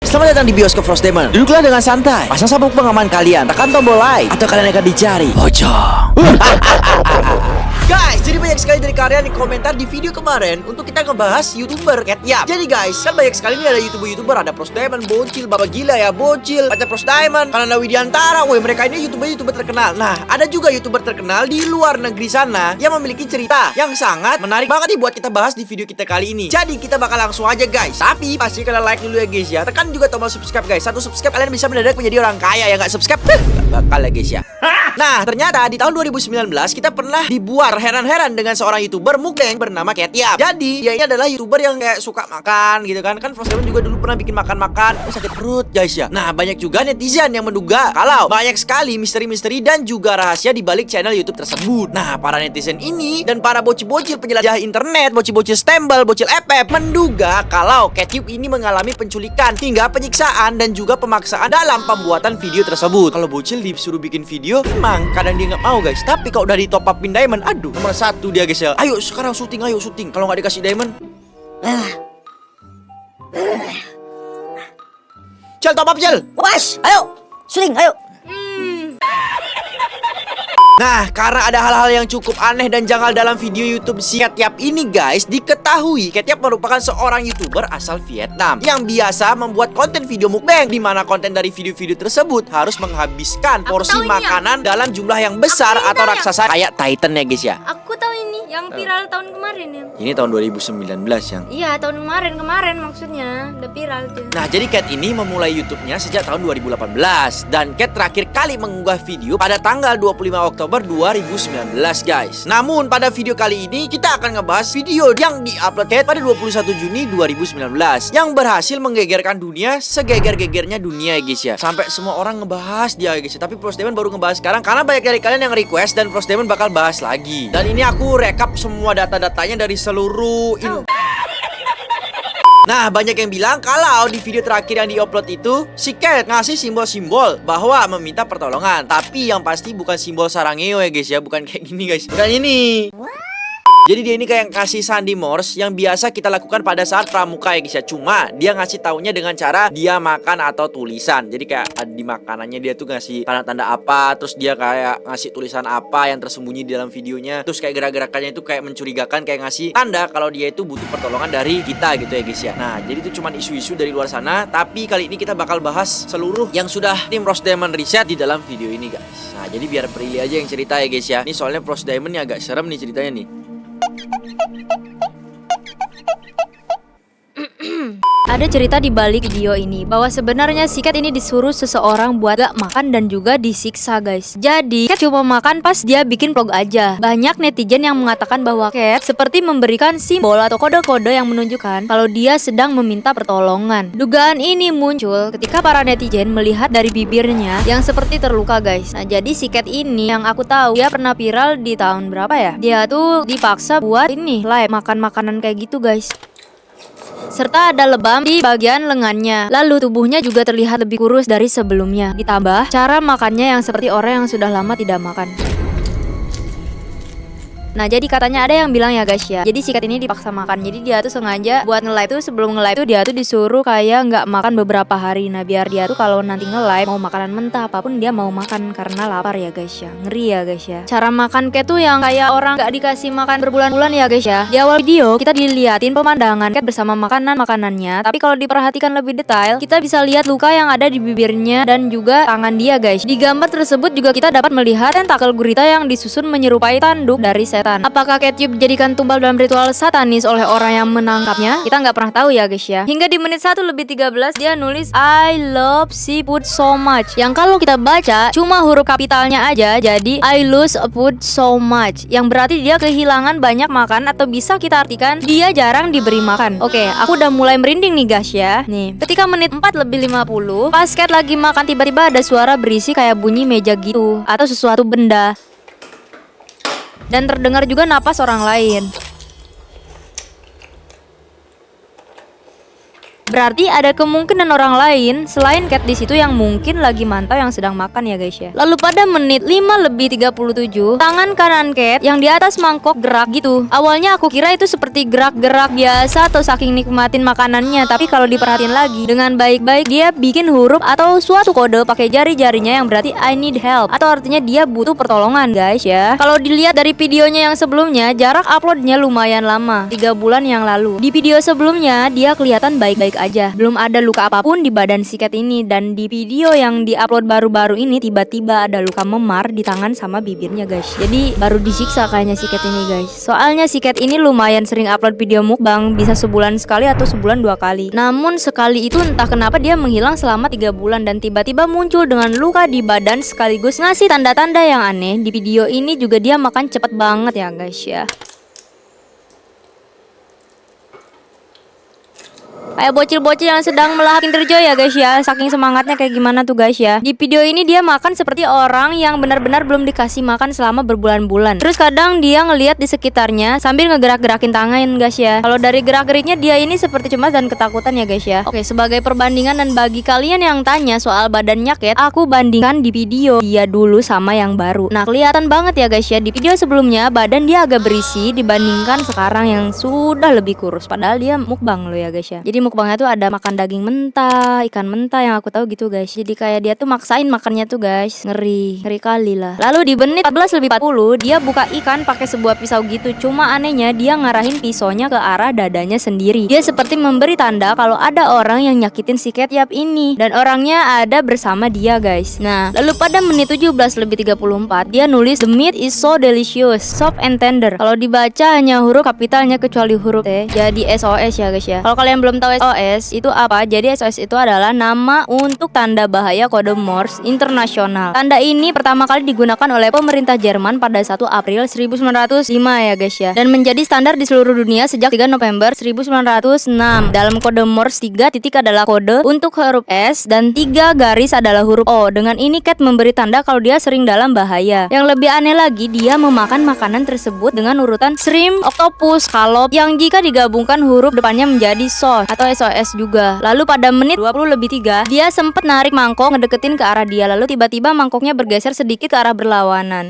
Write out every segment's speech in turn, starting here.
Selamat datang di bioskop Frost Demon. Duduklah dengan santai, pasang sabuk pengaman kalian, tekan tombol like, atau kalian akan dicari pocong. Guys, jadi banyak sekali dari kalian yang komentar di video kemarin untuk kita ngebahas YouTuber Cat Yap. Jadi guys, kan banyak sekali nih ada YouTuber, ada Frost Demon, Bocil, Bapak Gila ya, Bocil, pacar Frost Diamond, Kananda Widiantara. Woi, mereka ini YouTuber terkenal. Nah, ada juga YouTuber terkenal di luar negeri sana yang memiliki cerita yang sangat menarik banget nih buat kita bahas di video kita kali ini. Jadi kita bakal langsung aja guys. Tapi pasti kalian like dulu ya guys ya. Tekan juga tombol subscribe guys. Satu subscribe kalian bisa mendadak menjadi orang kaya. Yang nggak subscribe, gak bakal ya guys ya. Nah, ternyata di tahun 2019 kita pernah dibuat heran-heran dengan seorang YouTuber mukbang bernama Cat Yap. Jadi dia ini adalah YouTuber yang kayak suka makan gitu kan. Kan Frost Demon juga dulu pernah bikin makan-makan sakit perut guys ya. Nah, banyak juga netizen yang menduga kalau banyak sekali misteri-misteri dan juga rahasia di balik channel YouTube tersebut. Nah, para netizen ini dan para bocil-bocil penjelajah internet, bocil-bocil stembel, bocil FF menduga kalau Cat Yap ini mengalami penculikan hingga penyiksaan dan juga pemaksaan dalam pembuatan video tersebut. Kalau bocil disuruh bikin video, emang kadang dia nggak mau guys. Tapi kalau udah di top upin diamond, aduh, nomor satu dia guys ya. Ayo sekarang syuting, ayo syuting. Kalau nggak dikasih diamond, Cel, top up Cel. Bos, ayo, syuting, ayo. Nah, karena ada hal-hal yang cukup aneh dan janggal dalam video YouTube si Cat Yap ini guys, diketahui Cat Yap merupakan seorang YouTuber asal Vietnam yang biasa membuat konten video mukbang, di mana konten dari video-video tersebut harus menghabiskan porsi makanan dalam jumlah yang besar atau raksasa kayak Titan ya guys ya. Aku tahu ini yang viral tahun kemarin ya. Ini tahun 2019 yang. Iya, tahun kemarin maksudnya udah viral tuh. Nah, jadi Cat ini memulai YouTube-nya sejak tahun 2018 dan Cat terakhir kali mengunggah video pada tanggal 25 Oktober 2019 guys. Namun pada video kali ini kita akan ngebahas video yang diupload Cat pada 21 Juni 2019 yang berhasil menggegerkan dunia segeger-gegernya dunia ya guys ya. Sampai semua orang ngebahas dia ya guys ya. Tapi Frost Demon baru ngebahas sekarang karena banyak dari kalian yang request dan Frost Demon bakal bahas lagi. Dan ini aku rekap semua data-datanya dari seluruh Nah, banyak yang bilang kalau di video terakhir yang diupload itu si Cat ngasih simbol-simbol bahwa meminta pertolongan. Tapi yang pasti bukan simbol Sarangeo ya guys ya. Bukan kayak gini guys. Bukan ini. Jadi dia ini kayak kasih sandi Morse yang biasa kita lakukan pada saat pramuka ya guys ya. Cuma dia ngasih taunya dengan cara dia makan atau tulisan. Jadi kayak di makanannya dia tuh ngasih tanda-tanda apa, terus dia kayak ngasih tulisan apa yang tersembunyi di dalam videonya. Terus kayak gerak-gerakannya itu kayak mencurigakan, kayak ngasih tanda kalau dia itu butuh pertolongan dari kita gitu ya guys ya. Nah, jadi itu cuma isu-isu dari luar sana. Tapi kali ini kita bakal bahas seluruh yang sudah tim Frost Diamond riset di dalam video ini guys. Nah, jadi biar Prilly aja yang cerita ya guys ya. Ini soalnya Frost Diamond nih agak serem nih ceritanya nih. Ada cerita di balik video ini bahwa sebenarnya si Cat ini disuruh seseorang buat gak makan dan juga disiksa guys. Jadi Cat cuma makan pas dia bikin vlog aja. Banyak netizen yang mengatakan bahwa Cat seperti memberikan simbol atau kode-kode yang menunjukkan kalau dia sedang meminta pertolongan. Dugaan ini muncul ketika para netizen melihat dari bibirnya yang seperti terluka guys. Nah, jadi si Cat ini yang aku tahu dia pernah viral di tahun berapa ya? Dia tuh dipaksa buat ini live makan makanan kayak gitu guys. Serta ada lebam di bagian lengannya. Lalu tubuhnya juga terlihat lebih kurus dari sebelumnya. Ditambah cara makannya yang seperti orang yang sudah lama tidak makan. Nah, jadi katanya ada yang bilang ya guys ya, jadi si Cat ini dipaksa makan. Jadi dia tuh sengaja buat nge-live tuh, sebelum nge-live tuh dia tuh disuruh kayak nggak makan beberapa hari. Nah, biar dia tuh kalau nanti nge-live mau makanan mentah apapun dia mau makan karena lapar ya guys ya. Ngeri ya guys ya. Cara makan Cat tuh yang kayak orang nggak dikasih makan berbulan-bulan ya guys ya. Di awal video kita diliatin pemandangan Cat bersama makanannya, tapi kalau diperhatikan lebih detail kita bisa lihat luka yang ada di bibirnya dan juga tangan dia guys. Di gambar tersebut juga kita dapat melihat tentakel gurita yang disusun menyerupai tanduk dari setan. Apakah Cat Yap dijadikan tumbal dalam ritual satanis oleh orang yang menangkapnya? Kita nggak pernah tahu ya guys ya. Hingga di menit 1:13 dia nulis I love seafood so much, yang kalau kita baca cuma huruf kapitalnya aja jadi I lose food so much, yang berarti dia kehilangan banyak makan atau bisa kita artikan dia jarang diberi makan. Oke, aku udah mulai merinding nih guys ya. Nih, ketika menit 4:50 pas Cat lagi makan tiba-tiba ada suara berisi kayak bunyi meja gitu atau sesuatu benda. Dan terdengar juga napas orang lain. Berarti ada kemungkinan orang lain selain Cat di situ yang mungkin lagi mantau yang sedang makan ya guys ya. Lalu pada menit 5:37 tangan kanan Cat yang di atas mangkok gerak gitu. Awalnya aku kira itu seperti gerak-gerak biasa atau saking nikmatin makanannya, tapi kalau diperhatiin lagi dengan baik-baik dia bikin huruf atau suatu kode pakai jari-jarinya yang berarti I need help atau artinya dia butuh pertolongan guys ya. Kalau dilihat dari videonya yang sebelumnya jarak uploadnya lumayan lama, 3 bulan yang lalu. Di video sebelumnya dia kelihatan baik-baik aja, belum ada luka apapun di badan si Cat ini. Dan di video yang diupload baru-baru ini tiba-tiba ada luka memar di tangan sama bibirnya guys. Jadi baru disiksa kayaknya si Cat ini guys. Soalnya si Cat ini lumayan sering upload video mukbang, bisa sebulan sekali atau sebulan 2 kali. Namun sekali itu entah kenapa dia menghilang selama 3 bulan dan tiba-tiba muncul dengan luka di badan sekaligus ngasih tanda-tanda yang aneh. Di video ini juga dia makan cepet banget ya guys ya. Kayak bocil-bocil yang sedang melahap Kinder Joy ya guys ya. Saking semangatnya kayak gimana tuh guys ya. Di video ini dia makan seperti orang yang benar-benar belum dikasih makan selama berbulan-bulan. Terus kadang dia ngelihat di sekitarnya sambil ngegerak-gerakin tangan guys ya. Kalau dari gerak-geriknya dia ini seperti cemas dan ketakutan ya guys ya. Oke, sebagai perbandingan dan bagi kalian yang tanya soal badannya Cat, aku bandingkan di video dia dulu sama yang baru. Nah kelihatan banget ya guys ya, di video sebelumnya badan dia agak berisi dibandingkan sekarang yang sudah lebih kurus. Padahal dia mukbang loh ya guys ya. Jadi mukbangnya tuh ada makan daging mentah, ikan mentah yang aku tahu gitu guys. Jadi kayak dia tuh maksain makannya tuh guys. Ngeri kali lah. Lalu di menit 14:40 dia buka ikan pakai sebuah pisau gitu. Cuma anehnya dia ngarahin pisaunya ke arah dadanya sendiri. Dia seperti memberi tanda kalau ada orang yang nyakitin si Cat Yap ini dan orangnya ada bersama dia guys. Nah, lalu pada menit 17:34 dia nulis the meat is so delicious, soft and tender. Kalau dibaca hanya huruf kapitalnya kecuali huruf T. Jadi SOS ya guys ya. Kalau kalian belum tahu SOS itu apa? Jadi SOS itu adalah nama untuk tanda bahaya kode Morse internasional. Tanda ini pertama kali digunakan oleh pemerintah Jerman pada 1 April 1905 ya guys ya. Dan menjadi standar di seluruh dunia sejak 3 November 1906. Dalam kode Morse 3 titik adalah kode untuk huruf S dan 3 garis adalah huruf O. Dengan ini Cat memberi tanda kalau dia sering dalam bahaya. Yang lebih aneh lagi dia memakan makanan tersebut dengan urutan shrimp, octopus, scallop yang jika digabungkan huruf depannya menjadi SOS atau SOS juga. Lalu pada menit 20:03 dia sempet narik mangkok ngedeketin ke arah dia. Lalu tiba-tiba mangkoknya bergeser sedikit ke arah berlawanan.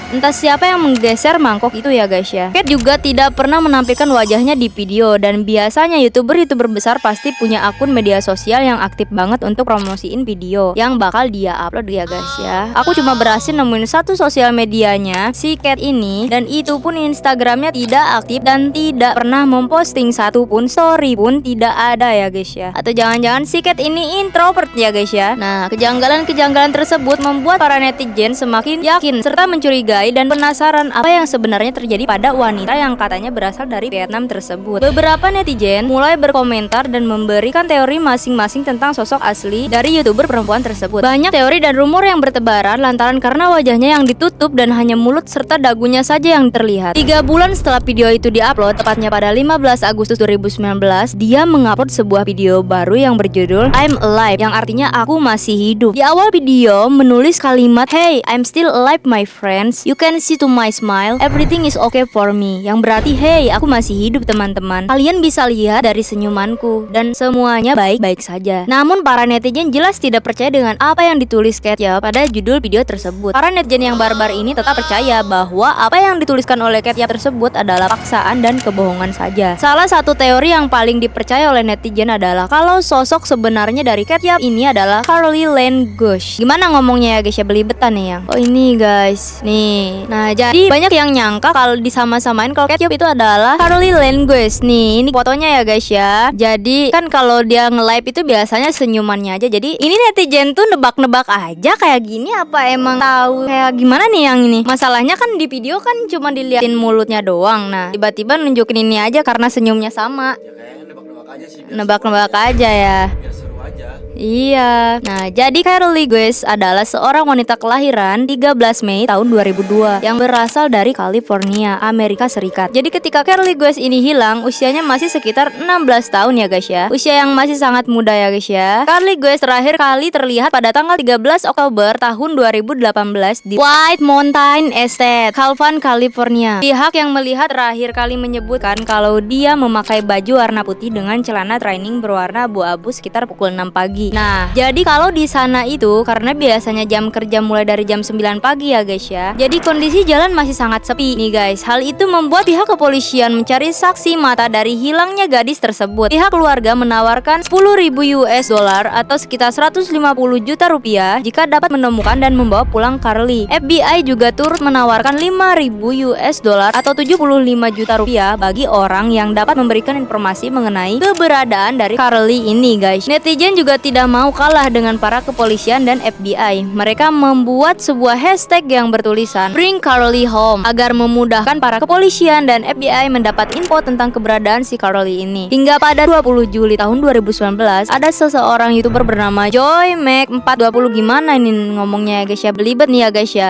Entah siapa yang menggeser mangkok itu ya guys ya. Cat juga tidak pernah menampilkan wajahnya di video. Dan biasanya youtuber besar pasti punya akun media sosial yang aktif banget untuk promosiin video yang bakal dia upload ya guys ya. Aku cuma berhasil nemuin satu sosial medianya si Cat ini, dan itu pun Instagramnya tidak aktif dan tidak pernah memposting satu pun story pun tidak ada ya guys ya. Atau jangan-jangan si Cat ini introvert ya guys ya. Nah kejanggalan-kejanggalan tersebut membuat para netizen semakin yakin serta mencurigai dan penasaran apa yang sebenarnya terjadi pada wanita yang katanya berasal dari Vietnam tersebut. Beberapa netizen mulai berkomentar dan memberikan teori masing-masing tentang sosok asli dari youtuber perempuan tersebut. Banyak teori dan rumor yang bertebaran lantaran karena wajahnya yang ditutup dan hanya mulut serta dagunya saja yang terlihat. 3 bulan setelah video itu diupload, tepatnya pada 15 Agustus 2019, dia mengupload sebuah video baru yang berjudul I'm Alive, yang artinya aku masih hidup. Di awal video menulis kalimat Hey, I'm still alive my friends. You can see to my smile, everything is okay for me. Yang berarti, hey, aku masih hidup teman-teman. Kalian bisa lihat dari senyumanku dan semuanya baik-baik saja. Namun para netizen jelas tidak percaya dengan apa yang ditulis Cat Yap pada judul video tersebut. Para netizen yang barbar ini tetap percaya bahwa apa yang dituliskan oleh Cat Yap tersebut adalah paksaan dan kebohongan saja. Salah satu teori yang paling dipercaya oleh netizen adalah kalau sosok sebenarnya dari Cat Yap ini adalah Carly Lane Gush. Gimana ngomongnya ya guys ya, belibet nih yang. Oh ini guys, nih. Nah jadi banyak yang nyangka kalau disama-samain kalau Cat Yap itu adalah Carly Lane Gush. Nih ini fotonya ya guys ya. Jadi kan kalau dia nge-live itu biasanya senyumannya aja. Jadi ini netizen tuh nebak-nebak aja kayak gini, apa emang tahu kayak gimana nih yang ini. Masalahnya kan di video kan cuma diliatin mulutnya doang. Nah tiba-tiba nunjukin ini aja karena senyumnya sama. Ya kayaknya nebak-nebak aja sih. Nebak-nebak aja ya. Biar seru aja. Iya. Nah, jadi Carly Guess adalah seorang wanita kelahiran 13 Mei tahun 2002 yang berasal dari California, Amerika Serikat. Jadi ketika Carly Guess ini hilang, usianya masih sekitar 16 tahun ya guys ya. Usia yang masih sangat muda ya guys ya. Carly Guess terakhir kali terlihat pada tanggal 13 Oktober tahun 2018 di White Mountain Estate, Calvan, California. Pihak yang melihat terakhir kali menyebutkan kalau dia memakai baju warna putih dengan celana training berwarna abu-abu sekitar pukul 6 pagi. Nah, jadi kalau di sana itu karena biasanya jam kerja mulai dari jam 9 pagi ya guys ya. Jadi kondisi jalan masih sangat sepi nih guys. Hal itu membuat pihak kepolisian mencari saksi mata dari hilangnya gadis tersebut. Pihak keluarga menawarkan 10.000 US dollar atau sekitar 150 juta rupiah jika dapat menemukan dan membawa pulang Carly. FBI juga turut menawarkan 5.000 US dollar atau 75 juta rupiah bagi orang yang dapat memberikan informasi mengenai keberadaan dari Carly ini guys. Netizen juga tidak mau kalah dengan para kepolisian dan FBI. Mereka membuat sebuah hashtag yang bertulisan Bring Carly Home agar memudahkan para kepolisian dan FBI mendapat info tentang keberadaan si Carly ini. Hingga pada 20 Juli tahun 2019 ada seseorang YouTuber bernama Joy Mac 420, gimana ini ngomongnya ya guys ya, belibet nih ya guys ya,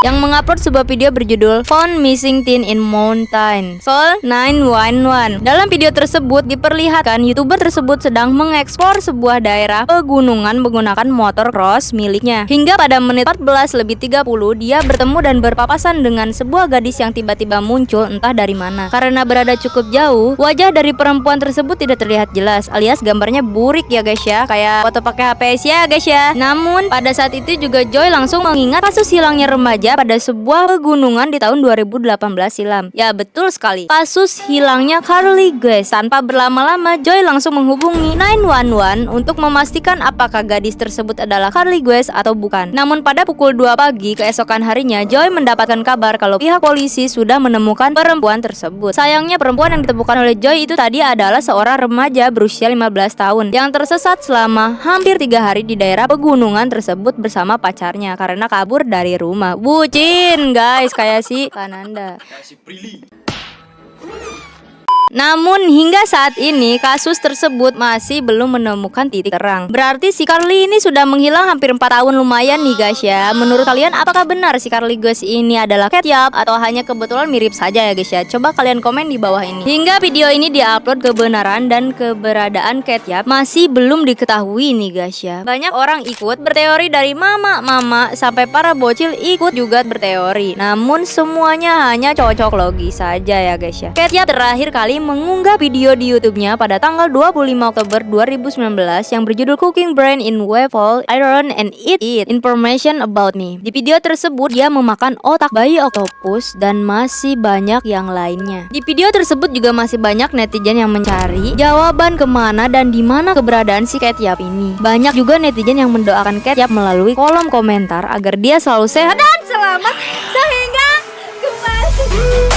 yang mengupload sebuah video berjudul Found Missing Teen in Mountain Soul 911. Dalam video tersebut diperlihatkan YouTuber tersebut sedang mengeksplor sebuah daerah pegunungan menggunakan motor cross miliknya. Hingga pada menit 14:30 dia bertemu dan berpapasan dengan sebuah gadis yang tiba-tiba muncul entah dari mana. Karena berada cukup jauh, wajah dari perempuan tersebut tidak terlihat jelas, alias gambarnya burik ya guys ya, kayak foto pakai HPS ya guys ya. Namun pada saat itu juga Joy langsung mengingat kasus hilangnya remaja pada sebuah pegunungan di tahun 2018 silam. Ya betul sekali, kasus hilangnya Carly Guess. Tanpa berlama-lama Joy langsung menghubungi 911 untuk memastikan apakah gadis tersebut adalah Carly Guess atau bukan. Namun pada pukul 2 pagi keesokan harinya Joy mendapatkan kabar kalau pihak polisi sudah menemukan perempuan tersebut. Sayangnya perempuan yang ditemukan oleh Joy itu tadi adalah seorang remaja berusia 15 tahun yang tersesat selama hampir 3 hari di daerah pegunungan tersebut bersama pacarnya karena kabur dari rumah. Bucin guys, kayak si Kananda. Namun hingga saat ini kasus tersebut masih belum menemukan titik terang. Berarti si Carly ini sudah menghilang hampir 4 tahun, lumayan nih guys ya. Menurut kalian apakah benar si Carly Guess ini adalah Cat Yap atau hanya kebetulan mirip saja ya guys ya? Coba kalian komen di bawah ini. Hingga video ini diupload, kebenaran dan keberadaan Cat Yap masih belum diketahui nih guys ya. Banyak orang ikut berteori, dari mama sampai para bocil ikut juga berteori. Namun semuanya hanya cocok logis saja ya guys ya. Cat Yap terakhir kali mengunggah video di YouTube-nya pada tanggal 25 Oktober 2019 yang berjudul Cooking Brain in Waffle, Iron and Eat It, Information About Me. Di video tersebut dia memakan otak bayi oktopus dan masih banyak yang lainnya. Di video tersebut juga masih banyak netizen yang mencari jawaban kemana dan di mana keberadaan si Cat Yap ini. Banyak juga netizen yang mendoakan Cat Yap melalui kolom komentar agar dia selalu sehat dan selamat sehingga kembali.